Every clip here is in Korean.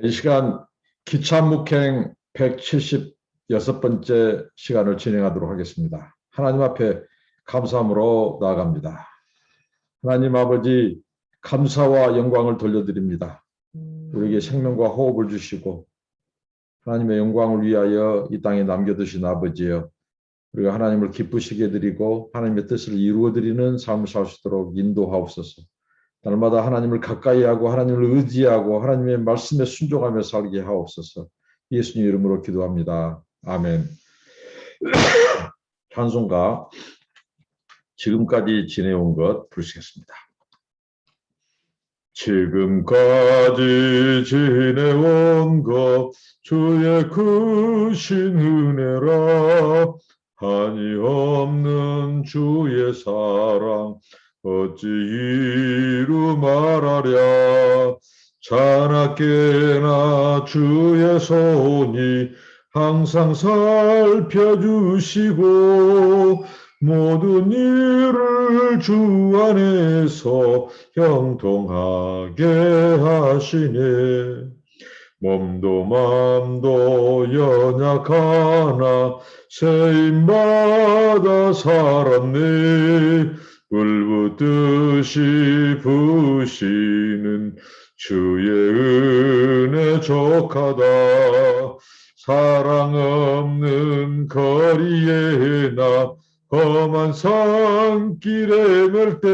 이 시간 기차 묵행 176번째 시간을 진행하도록 하겠습니다. 하나님 앞에 감사함으로 나아갑니다. 하나님 아버지, 감사와 영광을 돌려드립니다. 우리에게 생명과 호흡을 주시고 하나님의 영광을 위하여 이 땅에 남겨두신 아버지여, 우리가 하나님을 기쁘시게 해드리고 하나님의 뜻을 이루어드리는 삶을 살 수 있도록 인도하옵소서. 날마다 하나님을 가까이 하고 하나님을 의지하고 하나님의 말씀에 순종하며 살게 하옵소서. 예수님 이름으로 기도합니다. 아멘. 찬송가 지금까지 지내온 것 부르시겠습니다. 지금까지 지내온 것 주의 크신 은혜라. 한이 없는 주의 사랑 어찌 이루 말하랴. 자나깨나 주의 손이 항상 살펴주시고 모든 일을 주 안에서 형통하게 하시네. 몸도 마음도 연약하나 세임받아 살았네. 불붙듯이 부시는 주의 은혜 족하다. 사랑 없는 거리에 나 험한 산길에 멸 때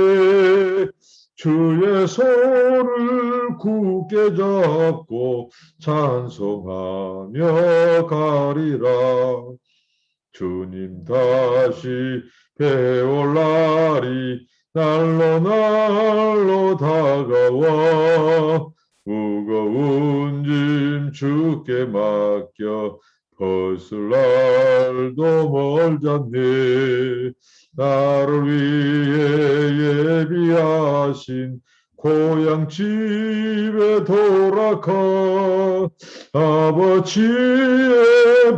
주의 손을 굳게 잡고 찬송하며 가리라. 주님 다시 배올 날이 날로 다가와. 무거운 짐 주께 맡겨 벗을 날도 멀잖네. 나를 위해 예비하신 고향 집에 돌아가 아버지의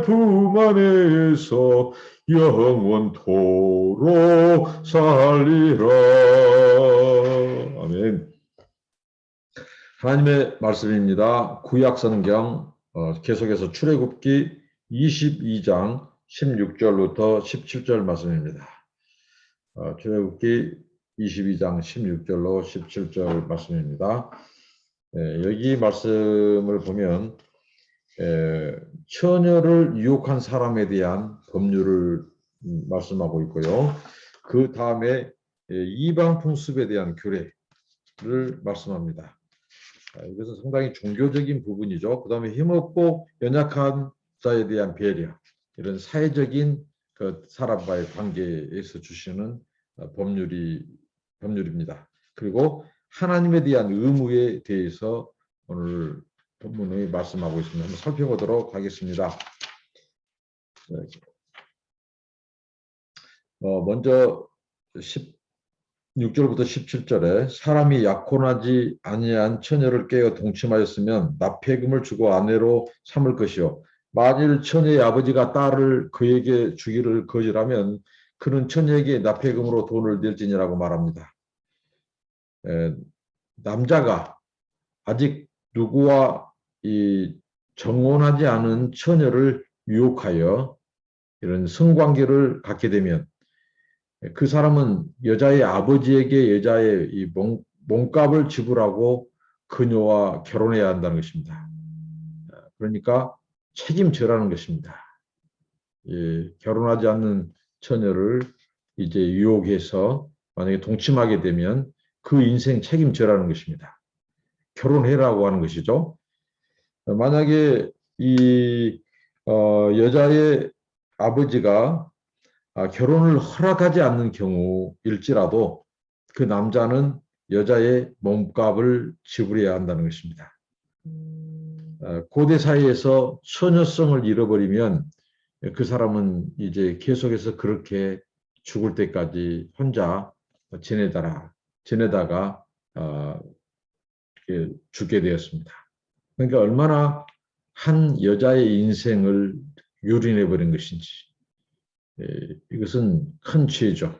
품 안에서 영원토록 살리라. 아멘. 하나님의 말씀입니다. 구약성경 계속해서 출애굽기 22장 16절부터 17절 말씀입니다. 출애굽기 22장 16절로 17절 말씀입니다. 여기 말씀을 보면 처녀를 유혹한 사람에 대한 법률을 말씀하고 있고요. 그 다음에 이방 풍습에 대한 규례를 말씀합니다. 이것은 상당히 종교적인 부분이죠. 그 다음에 힘없고 연약한 자에 대한 배려, 이런 사회적인 그 사람과의 관계에서 주시는 법률입니다. 그리고 하나님에 대한 의무에 대해서 오늘 본문에 말씀하고 있습니다. 한번 살펴보도록 하겠습니다. 먼저 6절부터 17절에 사람이 약혼하지 아니한 처녀를 깨어 동침하였으면 납폐금을 주고 아내로 삼을 것이요. 만일 처녀의 아버지가 딸을 그에게 주기를 거절하면 그는 처녀에게 납폐금으로 돈을 낼지니라고 말합니다. 남자가 아직 누구와 정혼하지 않은 처녀를 유혹하여 이런 성관계를 갖게 되면 그 사람은 여자의 아버지에게 여자의 이 몸값을 지불하고 그녀와 결혼해야 한다는 것입니다. 그러니까 책임져라는 것입니다. 결혼하지 않는 처녀를 이제 유혹해서 만약에 동침하게 되면 그 인생 책임져라는 것입니다. 결혼해라고 하는 것이죠. 만약에 이 여자의 아버지가 결혼을 허락하지 않는 경우일지라도 그 남자는 여자의 몸값을 지불해야 한다는 것입니다. 고대 사회에서 처녀성을 잃어버리면 그 사람은 이제 계속해서 그렇게 죽을 때까지 혼자 지내다가 죽게 되었습니다. 그러니까 얼마나 한 여자의 인생을 유린해버린 것인지, 이것은 큰 죄죠.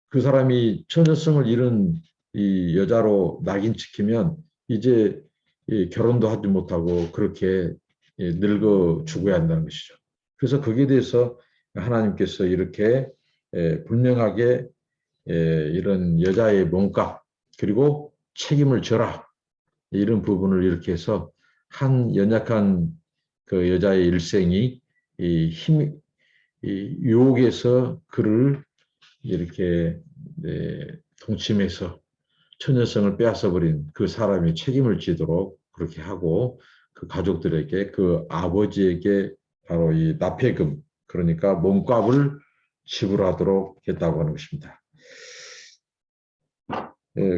그 사람이 처녀성을 잃은 이 여자로 낙인찍히면 이제 결혼도 하지 못하고 그렇게 늙어 죽어야 한다는 것이죠. 그래서 거기에 대해서 하나님께서 이렇게 분명하게 이런 여자의 몸값 그리고 책임을 져라 이런 부분을 이렇게 해서 한 연약한 그 여자의 일생이 이 유혹에서 그를 이렇게 동침해서 처녀성을 빼앗아 버린 그 사람이 책임을 지도록 그렇게 하고 그 가족들에게 그 아버지에게 바로 이 납폐금 그러니까 몸값을 지불하도록 했다고 하는 것입니다.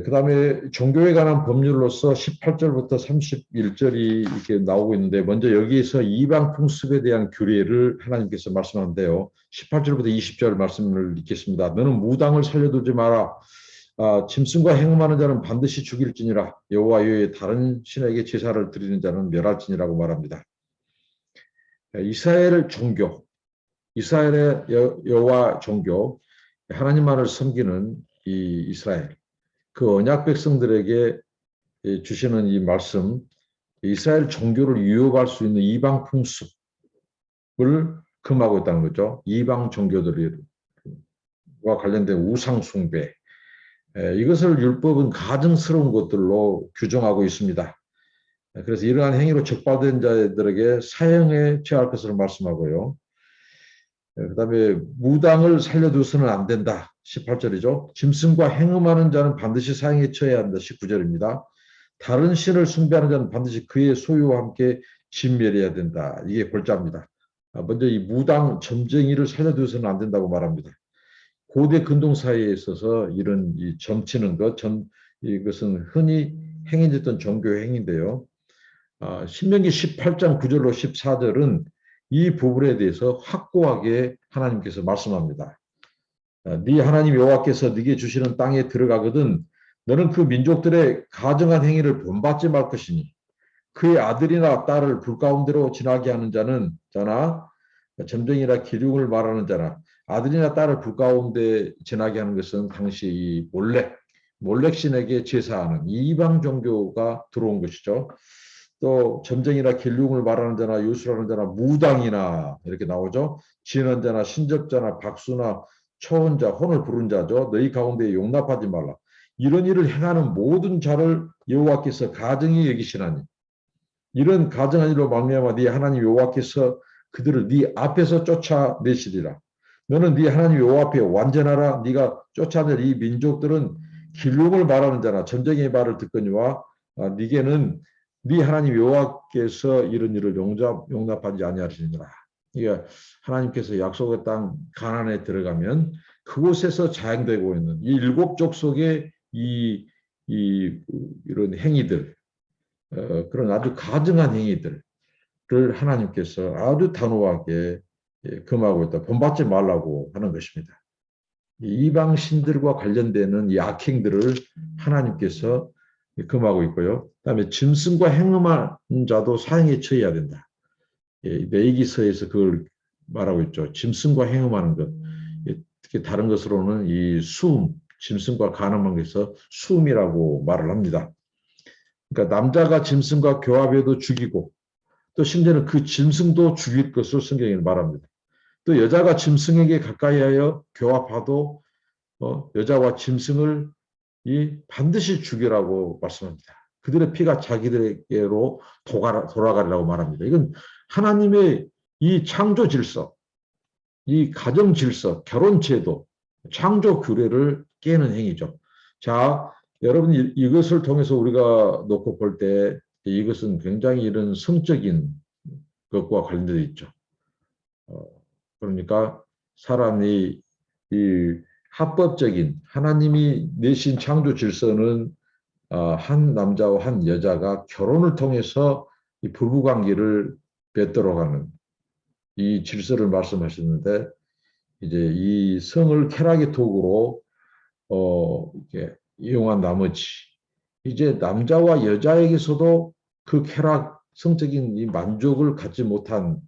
그다음에 종교에 관한 법률로서 18절부터 31절이 이렇게 나오고 있는데 먼저 여기에서 이방 풍습에 대한 규례를 하나님께서 말씀하는데요. 18절부터 20절 말씀을 읽겠습니다. 너는 무당을 살려두지 마라. 짐승과 행음하는 자는 반드시 죽일지니라. 여호와 외에 다른 신에게 제사를 드리는 자는 멸할지니라고 말합니다. 이스라엘 종교, 이스라엘의 여호와 종교, 하나님만을 섬기는 이 이스라엘, 그 언약 백성들에게 주시는 이 말씀, 이스라엘 종교를 유혹할 수 있는 이방 풍습을 금하고 있다는 거죠. 이방 종교들과 관련된 우상 숭배, 이것을 율법은 가증스러운 것들로 규정하고 있습니다. 그래서 이러한 행위로 적발된 자들에게 사형에 처할 것을 말씀하고요. 그다음에 무당을 살려두서는 안 된다. 18절이죠. 짐승과 행음하는 자는 반드시 사형에 처해야 한다. 19절입니다. 다른 신을 숭배하는 자는 반드시 그의 소유와 함께 진멸해야 된다. 이게 골자입니다. 먼저 이 무당 점쟁이를 살려두서는 안 된다고 말합니다. 고대 근동 사회에 있어서 이런 이 점치는 것, 이것은 흔히 행해졌던 종교 행위인데요. 신명기 18장 9절로 14절은 이 부분에 대해서 확고하게 하나님께서 말씀합니다. 네 하나님 여호와께서 네게 주시는 땅에 들어가거든 너는 그 민족들의 가증한 행위를 본받지 말 것이니 그의 아들이나 딸을 불 가운데로 지나게 하는 자나 점쟁이나 기륭을 말하는 자나 아들이나 딸을 불 가운데 지나게 하는 것은 당시 이 몰렉 신에게 제사하는 이방 종교가 들어온 것이죠. 또 점쟁이나 길흉을 말하는 자나 요술하는 자나 무당이나 이렇게 나오죠. 지는 자나 신접자나 박수나 초혼자, 혼을 부른 자죠. 너희 가운데 용납하지 말라. 이런 일을 행하는 모든 자를 여호와께서 가증히 여기시나니 이런 가증한 일로 말미암아 네 하나님 여호와께서 그들을 네 앞에서 쫓아내시리라. 너는 네 하나님 여호와 앞에 완전하라. 네가 쫓아낼 이 민족들은 길흉을 말하는 자나 점쟁이의 말을 듣거니와 네게는 네 하나님 여호와께서 이런 일을 용납하지 아니하시니라. 이게 하나님께서 약속의 땅 가나안에 들어가면 그곳에서 자행되고 있는 이 일곱 족속의 이런 행위들, 그런 아주 가증한 행위들을 하나님께서 아주 단호하게 금하고 있다. 본받지 말라고 하는 것입니다. 이방 신들과 관련되는 이 악행들을 하나님께서 금하고 있고요. 그다음에 짐승과 행음하는 자도 사형에 처해야 된다. 레위기서에서 그걸 말하고 있죠. 짐승과 행음하는 것. 특히 다른 것으로는 이 짐승과 간음한 것에서 수음이라고 말을 합니다. 그러니까 남자가 짐승과 교합해도 죽이고 또 심지어는 그 짐승도 죽일 것을 성경에 말합니다. 또 여자가 짐승에게 가까이하여 교합하도 여자와 짐승을 반드시 죽이라고 말씀합니다. 그들의 피가 자기들에게로 돌아가리라고 말합니다. 이건 하나님의 이 창조 질서, 이 가정 질서, 결혼 제도, 창조 규례를 깨는 행위죠. 자, 여러분 이것을 통해서 우리가 놓고 볼 때 이것은 굉장히 이런 성적인 것과 관련되어 있죠. 그러니까 사람이 이 합법적인 하나님이 내신 창조 질서는 한 남자와 한 여자가 결혼을 통해서 이 부부관계를 맺도록하는 이 질서를 말씀하셨는데 이제 이 성을 쾌락의 도구로 이렇게 이용한 나머지 이제 남자와 여자에게서도 그 쾌락 성적인 이 만족을 갖지 못한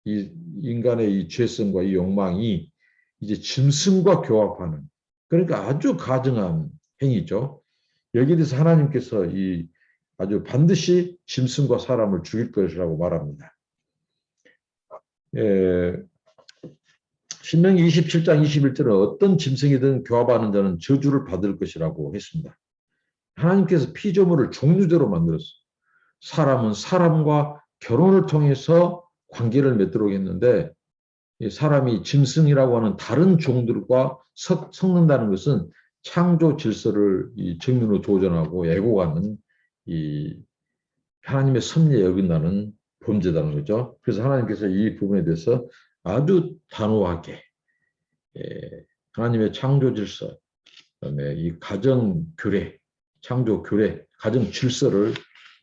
이 인간의 이 죄성과 이 욕망이 이제 짐승과 교합하는 그러니까 아주 가증한 행위죠. 여기에 대해서 하나님께서 이 아주 반드시 짐승과 사람을 죽일 것이라고 말합니다. 신명기 27장 21절은 어떤 짐승이든 교합하는 자는 저주를 받을 것이라고 했습니다. 하나님께서 피조물을 종류대로 만들었어요. 사람은 사람과 결혼을 통해서 관계를 맺도록 했는데 사람이 짐승이라고 하는 다른 종들과 섞는다는 것은 창조 질서를 정면으로 도전하고 애고가는 이 하나님의 섭리에 어긋나는 범죄라는 거죠. 그래서 하나님께서 이 부분에 대해서 아주 단호하게 하나님의 창조 질서, 그다음에 이 가정 교례, 창조 교례, 가정 질서를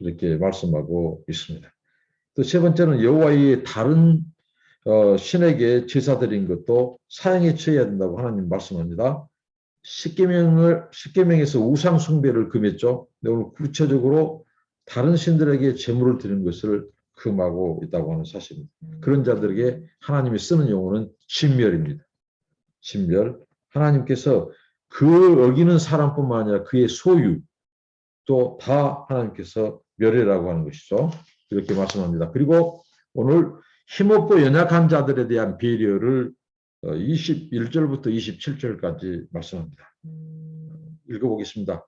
이렇게 말씀하고 있습니다. 또 세 번째는 여호와의 다른 신에게 제사 드린 것도 사형에 처해야 된다고 하나님 말씀합니다. 십계명에서 우상 숭배를 금했죠. 오늘 구체적으로 다른 신들에게 제물을 드리는 것을 금하고 있다고 하는 사실입니다. 그런 자들에게 하나님이 쓰는 용어는 진멸입니다. 진멸. 하나님께서 그 어기는 사람뿐만 아니라 그의 소유 또 다 하나님께서 멸해라고 하는 것이죠. 이렇게 말씀합니다. 그리고 오늘 힘없고 연약한 자들에 대한 배려를 21절부터 27절까지 말씀합니다. 읽어보겠습니다.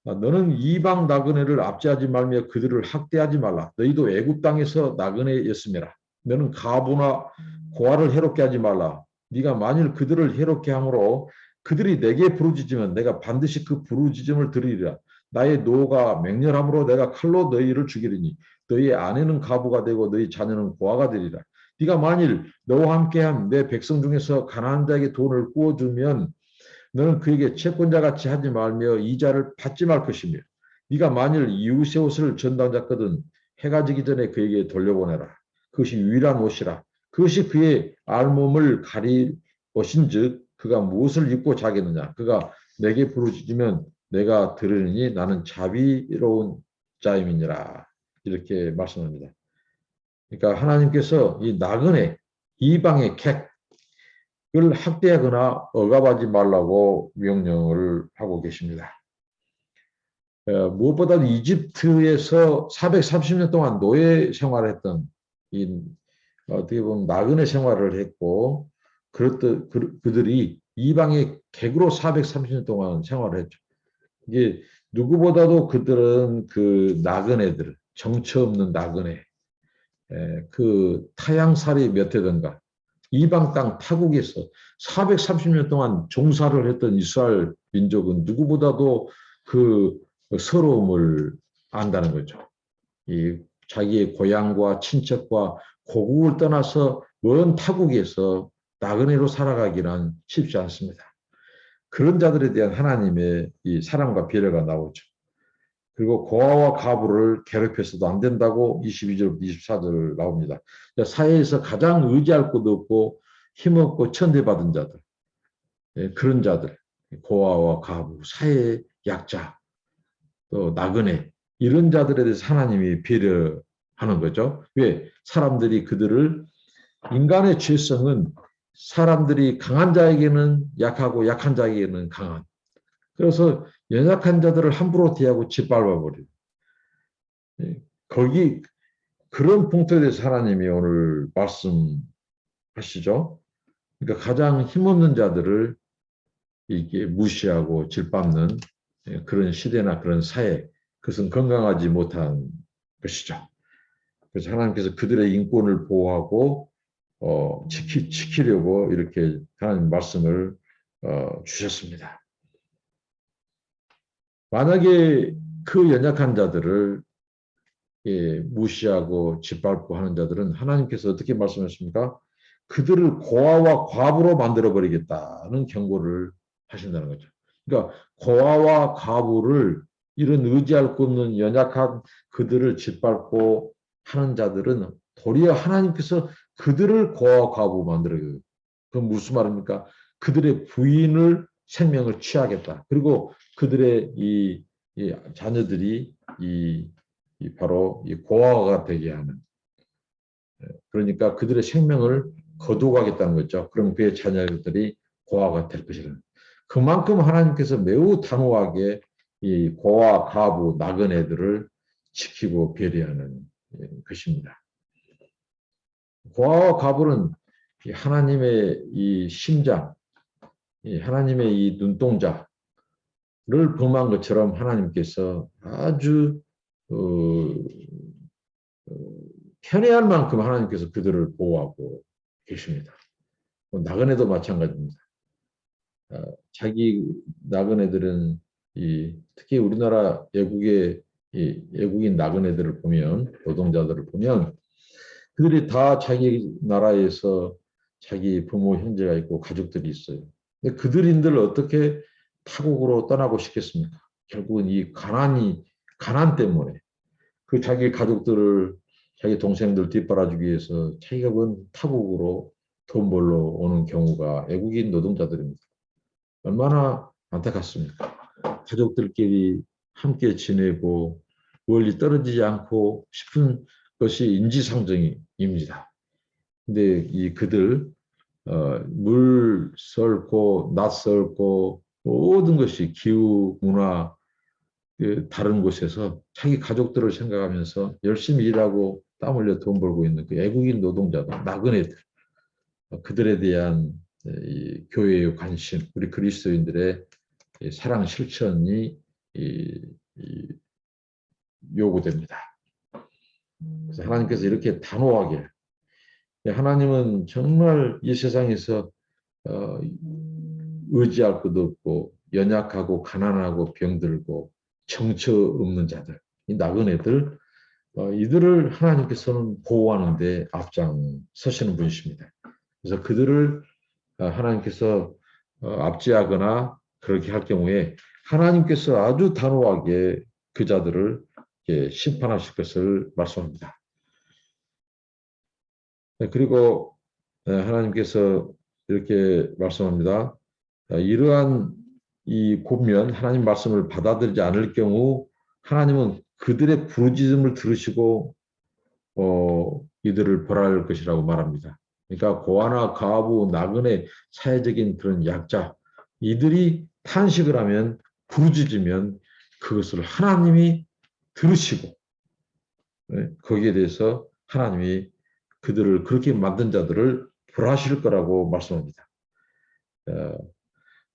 너는 이방 나그네를 압제하지 말며 그들을 학대하지 말라. 너희도 애굽 땅에서 나그네였음이라. 너는 가부나 고아를 해롭게 하지 말라. 네가 만일 그들을 해롭게 함으로 그들이 내게 부르짖으면 내가 반드시 그 부르짖음을 들으리라. 나의 노가 맹렬함으로 내가 칼로 너희를 죽이리니 너희 아내는 가부가 되고 너희 자녀는 고아가 되리라. 네가 만일 너와 함께한 내 백성 중에서 가난한 자에게 돈을 구워주면 너는 그에게 채권자같이 하지 말며 이자를 받지 말 것이며 네가 만일 이웃의 옷을 전당잡거든 해가 지기 전에 그에게 돌려보내라. 그것이 유일한 옷이라. 그것이 그의 알몸을 가릴 옷인즉 그가 무엇을 입고 자겠느냐. 그가 내게 부르짖으면 내가 들으니 나는 자비로운 자임이니라. 이렇게 말씀합니다. 그러니까 하나님께서 이 나그네 이방의 객을 학대하거나 억압하지 말라고 명령을 하고 계십니다. 무엇보다도 이집트에서 430년 동안 노예 생활을 했던 어떻게 보면 나그네 생활을 했고 그들이 이방의 객으로 430년 동안 생활을 했죠. 이게 누구보다도 그들은 그 나그네들, 정처 없는 나그네, 그 타향살이 몇 해던가 이방 땅 타국에서 430년 동안 종사를 했던 이스라엘 민족은 누구보다도 그 서러움을 안다는 거죠. 이 자기의 고향과 친척과 고국을 떠나서 먼 타국에서 나그네로 살아가기는 쉽지 않습니다. 그런 자들에 대한 하나님의 이 사랑과 배려가 나오죠. 그리고 고아와 가부를 괴롭혀서도 안 된다고 22절부터 24절 나옵니다. 사회에서 가장 의지할 곳도 없고 힘없고 천대받은 자들, 그런 자들, 고아와 가부, 사회의 약자, 또 나그네 이런 자들에 대해서 하나님이 배려하는 거죠. 왜? 사람들이 그들을 인간의 죄성은 사람들이 강한 자에게는 약하고 약한 자에게는 강한. 그래서 연약한 자들을 함부로 대하고 짓밟아버려요. 거기 그런 punk트에 대해서 하나님이 오늘 말씀하시죠. 그러니까 가장 힘없는 자들을 이게 무시하고 짓밟는 그런 시대나 그런 사회, 그것은 건강하지 못한 것이죠. 그래서 하나님께서 그들의 인권을 보호하고 지키려고 이렇게 하나님 말씀을 주셨습니다. 만약에 그 연약한 자들을 무시하고 짓밟고 하는 자들은 하나님께서 어떻게 말씀하십니까? 그들을 고아와 과부로 만들어버리겠다는 경고를 하신다는 거죠. 그러니까 고아와 과부를 이런 의지할 수 없는 연약한 그들을 짓밟고 하는 자들은 도리어 하나님께서 그들을 고아와 과부 만들어요. 그건 무슨 말입니까? 그들의 부인을 생명을 취하겠다. 그리고 그들의 이 자녀들이 바로 이 고아가 되게 하는. 그러니까 그들의 생명을 거두가겠다는 거죠. 그럼 그의 자녀들이 고아가 될 것이라는. 그만큼 하나님께서 매우 단호하게 이 고아, 가부, 나그네들을 지키고 배려하는 것입니다. 고아와 과부는 하나님의 이 심장, 하나님의 이 눈동자를 범한 것처럼 하나님께서 아주 편애할 만큼 하나님께서 그들을 보호하고 계십니다. 나그네도 마찬가지입니다. 자기 나그네들은 특히 우리나라 외국인 나그네들을 보면, 노동자들을 보면 그들이 다 자기 나라에서 자기 부모 형제가 있고 가족들이 있어요. 근데 그들인들 어떻게 타국으로 떠나고 싶겠습니까? 결국은 이 가난 때문에 그 자기 가족들을, 자기 동생들 뒷바라지기 위해서 자기가 본 타국으로 돈 벌러 오는 경우가 외국인 노동자들입니다. 얼마나 안타깝습니까? 가족들끼리 함께 지내고 멀리 떨어지지 않고 싶은 것이 인지상정입니다. 근데 그들 물 썰고 낫 썰고 모든 것이 기후, 문화, 다른 곳에서 자기 가족들을 생각하면서 열심히 일하고 땀 흘려 돈 벌고 있는 그 외국인 노동자들, 나그네들, 그들에 대한 교회의 관심, 우리 그리스도인들의 사랑 실천이 요구됩니다. 그래서 하나님께서 이렇게 단호하게, 하나님은 정말 이 세상에서 의지할 것도 없고 연약하고 가난하고 병들고 정처 없는 자들, 이 나그네들, 이들을 하나님께서는 보호하는데 앞장서시는 분이십니다. 그래서 그들을 하나님께서 압제하거나 그렇게 할 경우에 하나님께서 아주 단호하게 그 자들을 심판하실 것을 말씀합니다. 그리고 하나님께서 이렇게 말씀합니다. 이러한 이 권면, 하나님 말씀을 받아들이지 않을 경우 하나님은 그들의 부르짖음을 들으시고 이들을 벌할 것이라고 말합니다. 그러니까 고아나 과부, 나그네, 사회적인 그런 약자, 이들이 탄식을 하면, 부르짖으면 그것을 하나님이 들으시고 거기에 대해서 하나님이 그들을 그렇게 만든 자들을 벌하실 거라고 말씀합니다.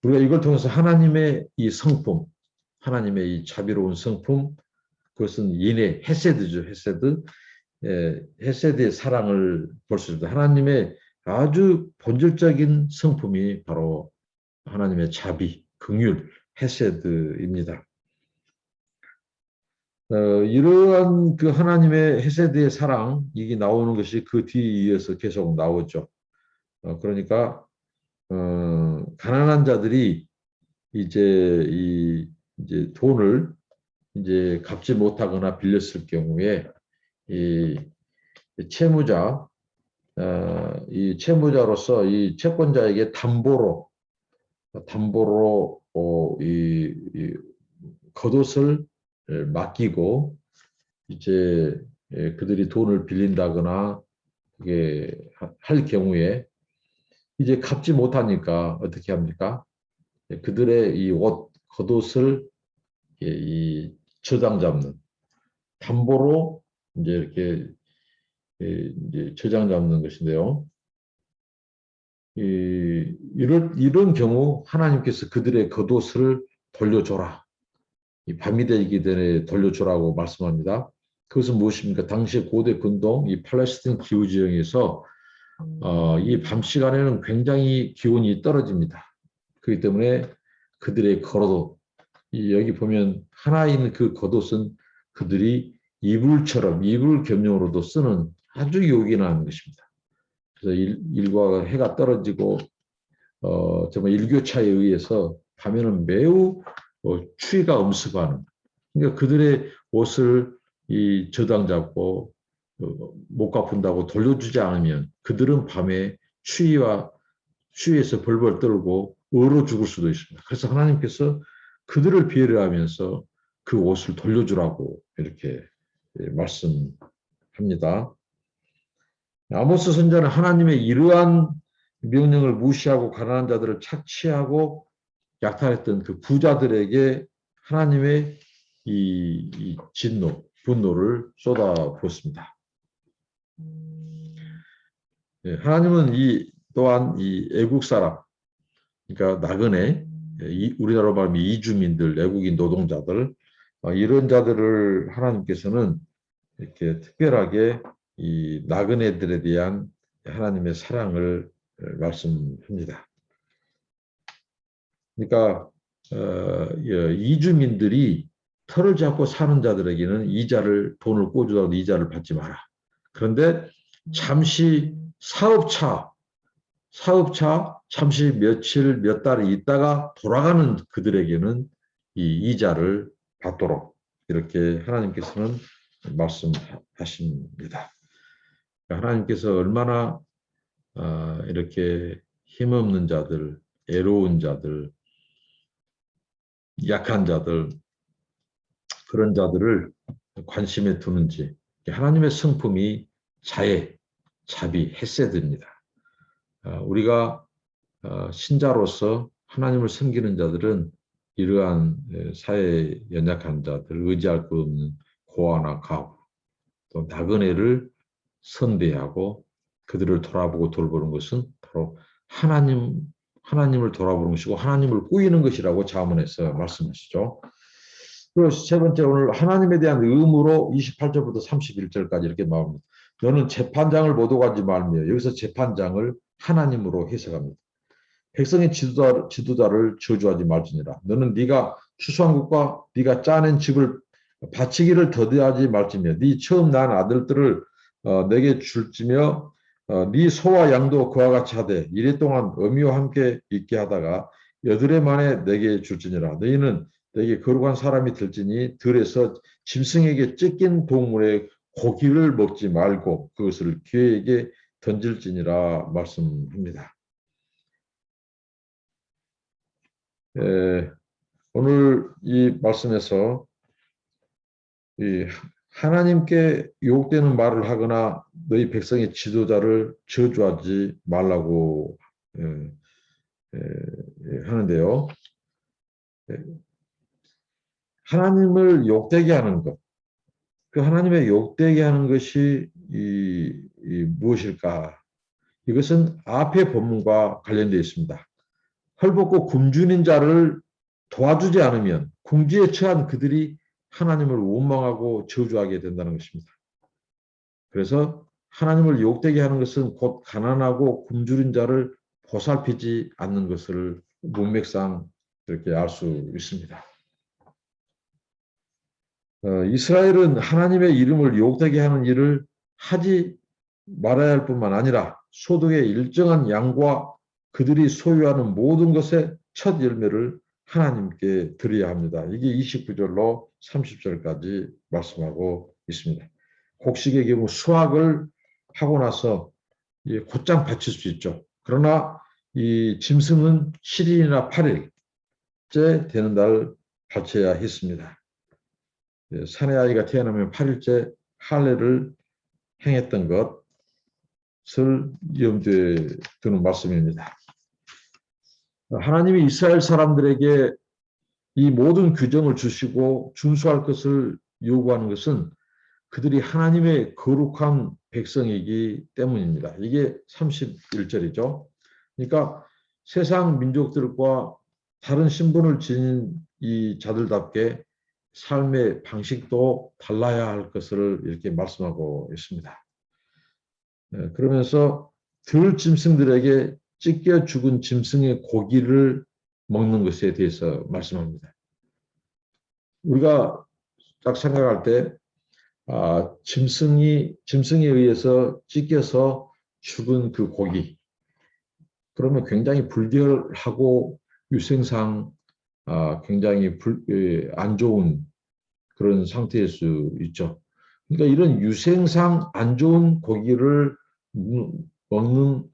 우리가 이걸 통해서 하나님의 이 성품, 하나님의 이 자비로운 성품, 그것은 인의 헤세드죠. 헤세드. 헤세드의 사랑을 볼 수 있습니다. 하나님의 아주 본질적인 성품이 바로 하나님의 자비, 긍휼, 헤세드입니다. 이러한 그 하나님의 헤세드의 사랑, 이게 나오는 것이 그 뒤에서 계속 나오죠. 그러니까 가난한 자들이 이제 돈을 이제 갚지 못하거나 빌렸을 경우에 이 채무자, 이 채무자로서 이 채권자에게 담보로 이 겉옷을 맡기고 이제 그들이 돈을 빌린다거나 그게 할 경우에 이제 갚지 못하니까 어떻게 합니까? 그들의 이 겉옷을 이 저당 잡는, 담보로 이제 이렇게 이제 저장 잡는 것인데요. 이런 경우 하나님께서 그들의 겉옷을 돌려줘라. 밤이 되기 전에 돌려주라고 말씀합니다. 그것은 무엇입니까? 당시 고대 근동 이 팔레스틴 기후 지형에서 이 밤 시간에는 굉장히 기온이 떨어집니다. 그렇기 때문에 그들의 겉옷, 여기 보면 하나 있는 그 겉옷은 그들이 이불 겸용으로도 쓰는 아주 요긴한 것입니다. 그래서 일과 해가 떨어지고 정말 일교차에 의해서 밤에는 매우 추위가 엄습하는, 그러니까 그들의 옷을 이 저당 잡고 못 갚은다고 돌려주지 않으면 그들은 밤에 추위에서 벌벌 떨고 얼어 죽을 수도 있습니다. 그래서 하나님께서 그들을 배려하면서 그 옷을 돌려주라고 이렇게 말씀합니다. 아모스 선지자는 하나님의 이러한 명령을 무시하고 가난한 자들을 착취하고 약탈했던 그 부자들에게 하나님의 이 진노, 분노를 쏟아부었습니다. 예, 하나님은 또한 이 애국 사람, 그러니까 나그네, 우리나라로 말하면 이주민들, 외국인 노동자들, 이런 자들을 하나님께서는 이렇게 특별하게 이 나그네들에 대한 하나님의 사랑을 말씀합니다. 그러니까 이주민들이 터를 잡고 사는 자들에게는 돈을 꿔주더라도 이자를 받지 마라. 그런데 잠시 사업차 잠시 며칠 몇 달 있다가 돌아가는 그들에게는 이 이자를 받도록 이렇게 하나님께서는 말씀하십니다. 하나님께서 얼마나 이렇게 힘없는 자들, 애로운 자들, 약한 자들, 그런 자들을 관심에 두는지. 하나님의 성품이 자애, 자비, 헤세드입니다. 우리가 신자로서 하나님을 섬기는 자들은 이러한 사회에 연약한 자들, 의지할 것 없는 고아나 가부, 또 나그네를 선대하고 그들을 돌아보고 돌보는 것은 바로 하나님을 돌아보는 것이고 하나님을 꾸이는 것이라고 자문에서 말씀하시죠. 그리고 세 번째, 오늘 하나님에 대한 의무로 28절부터 31절까지 이렇게 나옵니다. 너는 재판장을 못 오가지 말며, 여기서 재판장을 하나님으로 해석합니다. 백성의 지도자를 저주하지 말지니라. 너는 네가 추수한 것과 네가 짜낸 집을 바치기를 더디하지 말지며, 네 처음 난 아들들을 내게 줄지며, 네 소와 양도 그와 같이 하되 이래 동안 어미와 함께 있게 하다가 여드레 만에 내게 줄지니라. 너희는 내게 거룩한 사람이 될지니 들에서 짐승에게 찢긴 동물의 고기를 먹지 말고 그것을 기회에게 던질지니라 말씀합니다. 오늘 이 말씀에서 이 하나님께 유혹되는 말을 하거나 너희 백성의 지도자를 저주하지 말라고 하는데요. 하나님을 욕되게 하는 것, 그 하나님의 욕되게 하는 것이 무엇일까? 이것은 앞의 본문과 관련되어 있습니다. 헐벗고 굶주린 자를 도와주지 않으면 궁지에 처한 그들이 하나님을 원망하고 저주하게 된다는 것입니다. 그래서 하나님을 욕되게 하는 것은 곧 가난하고 굶주린 자를 보살피지 않는 것을 문맥상 이렇게 알 수 있습니다. 이스라엘은 하나님의 이름을 욕되게 하는 일을 하지 말아야 할 뿐만 아니라 소득의 일정한 양과 그들이 소유하는 모든 것의 첫 열매를 하나님께 드려야 합니다. 이게 29절로 30절까지 말씀하고 있습니다. 곡식의 경우 수확을 하고 나서 곧장 바칠 수 있죠. 그러나 이 짐승은 7일이나 8일째 되는 날 바쳐야 했습니다. 사내 아이가 태어나면 8일째 할례를 행했던 것을 염두에 두는 말씀입니다. 하나님이 이스라엘 사람들에게 이 모든 규정을 주시고 준수할 것을 요구하는 것은 그들이 하나님의 거룩한 백성이기 때문입니다. 이게 31절이죠. 그러니까 세상 민족들과 다른 신분을 지닌 이 자들답게 삶의 방식도 달라야 할 것을 이렇게 말씀하고 있습니다. 그러면서 들짐승들에게 찢겨 죽은 짐승의 고기를 먹는 것에 대해서 말씀합니다. 우리가 딱 생각할 때 짐승에 의해서 찢겨서 죽은 그 고기, 그러면 굉장히 불결하고 유생상 굉장히 안 좋은 그런 상태일 수 있죠. 그러니까 이런 유생상 안 좋은 고기를 먹는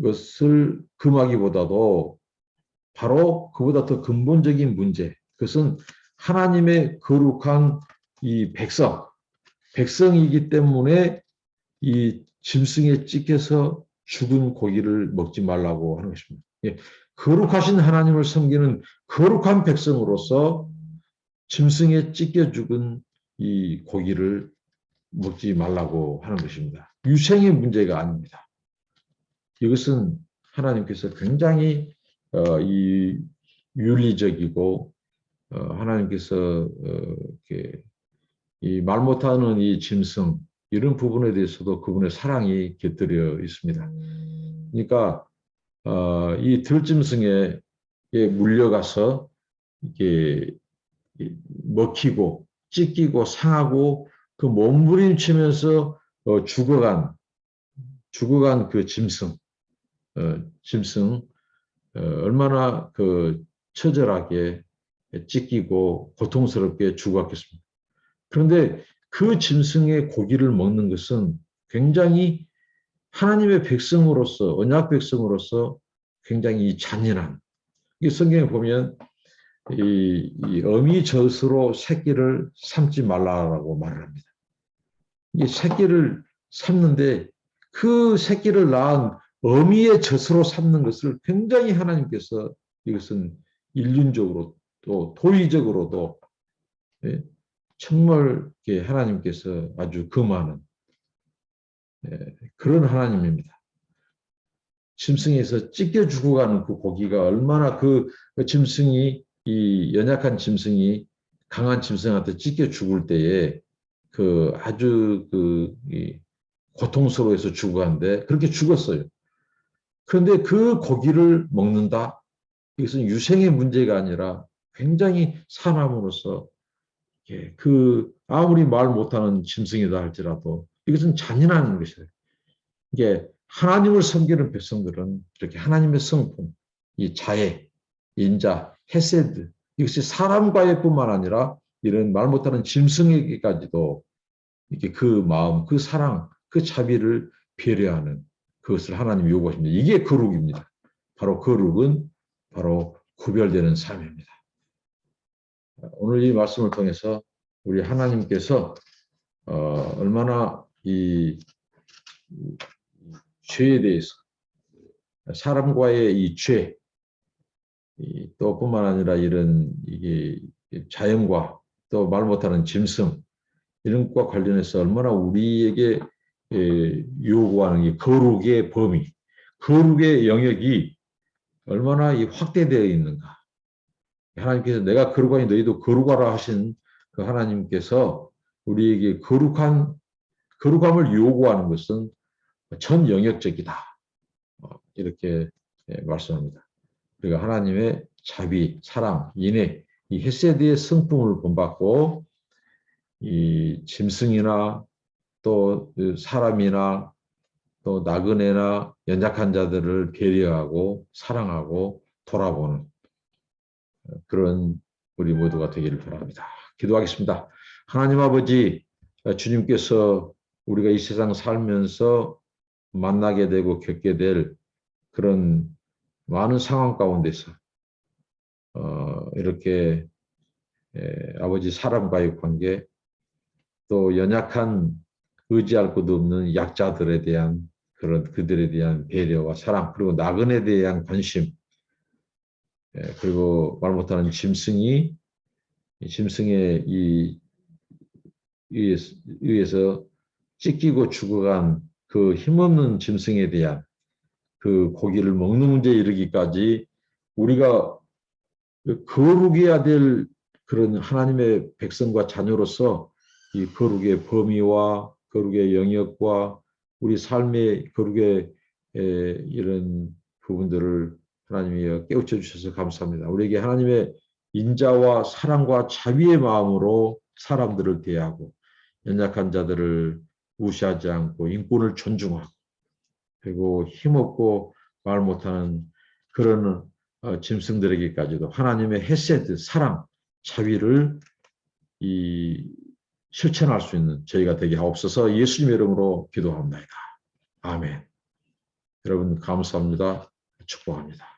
것을 금하기보다도 바로 그보다 더 근본적인 문제, 그것은 하나님의 거룩한 이 백성이기 때문에 이 짐승에 찢겨서 죽은 고기를 먹지 말라고 하는 것입니다. 거룩하신 하나님을 섬기는 거룩한 백성으로서 짐승에 찢겨 죽은 이 고기를 먹지 말라고 하는 것입니다. 유생의 문제가 아닙니다. 이것은 하나님께서 굉장히 이 윤리적이고 하나님께서 이렇게 이 말 못하는 이 짐승 이런 부분에 대해서도 그분의 사랑이 곁들여 있습니다. 그러니까 이 들짐승에 물려가서 이게 먹히고 찢기고 상하고 그 몸부림치면서 죽어간 그 짐승 얼마나 그 처절하게 찢기고 고통스럽게 죽었겠습니까? 그런데 그 짐승의 고기를 먹는 것은 굉장히 하나님의 백성으로서 언약 백성으로서 굉장히 잔인한 이 성경에 보면 이 어미 젖으로 새끼를 삼지 말라라고 말을 합니다. 이 새끼를 삼는데 그 새끼를 낳은 어미의 젖으로 삼는 것을 굉장히 하나님께서 이것은 인륜적으로 또 도의적으로도 정말 하나님께서 아주 금하는 그런 하나님입니다. 짐승에서 찢겨 죽어가는 그 고기가 얼마나 그 짐승이 이 연약한 짐승이 강한 짐승한테 찢겨 죽을 때에 그 아주 고통스러워해서 죽어가는데 그렇게 죽었어요. 그런데 그 고기를 먹는다? 이것은 유생의 문제가 아니라 굉장히 사람으로서 아무리 말 못하는 짐승이다 할지라도 이것은 잔인한 것이에요. 이게 하나님을 섬기는 백성들은 이렇게 하나님의 성품, 이 자애, 인자, 헤세드 이것이 사람과의 뿐만 아니라 이런 말 못하는 짐승에게까지도 이렇게 그 마음, 그 사랑, 그 자비를 배려하는 그것을 하나님이 요구하십니다. 이게 거룩입니다. 바로 거룩은 바로 구별되는 삶입니다. 오늘 이 말씀을 통해서 우리 하나님께서 얼마나 이 죄에 대해서 사람과의 이 죄, 또 뿐만 아니라 이런 이게 자연과 또 말 못하는 짐승 이런 것과 관련해서 얼마나 우리에게 요구하는 이 거룩의 범위, 거룩의 영역이 얼마나 이 확대되어 있는가. 하나님께서 내가 거룩하니 너희도 거룩하라 하신 그 하나님께서 우리에게 거룩함을 요구하는 것은 전 영역적이다. 이렇게 말씀합니다. 그러니까 하나님의 자비, 사랑, 인애, 이 헤세드의 성품을 본받고 이 짐승이나 또 사람이나 또 나그네나 연약한 자들을 배려하고 사랑하고 돌아보는 그런 우리 모두가 되기를 바랍니다. 기도하겠습니다. 하나님 아버지, 주님께서 우리가 이 세상 살면서 만나게 되고 겪게 될 그런 많은 상황 가운데서 이렇게 아버지 사람과의 관계 또 연약한 의지할 곳 없는 약자들에 대한 그런 그들에 대한 배려와 사랑 그리고 나그네에 대한 관심 그리고 말 못하는 짐승의 이 의해서 찢기고 죽어간 그 힘없는 짐승에 대한 그 고기를 먹는 문제에 이르기까지 우리가 거룩해야 될 그런 하나님의 백성과 자녀로서 이 거룩의 범위와 거룩의 영역과 우리 삶의 거룩의 이런 부분들을 하나님이 깨우쳐 주셔서 감사합니다. 우리에게 하나님의 인자와 사랑과 자비의 마음으로 사람들을 대하고 연약한 자들을 무시하지 않고 인권을 존중하고 그리고 힘없고 말 못하는 그런 짐승들에게까지도 하나님의 헤세드, 사랑, 자비를 실천할 수 있는 저희가 되게 하옵소서. 예수님의 이름으로 기도합니다. 아멘. 여러분 감사합니다. 축복합니다.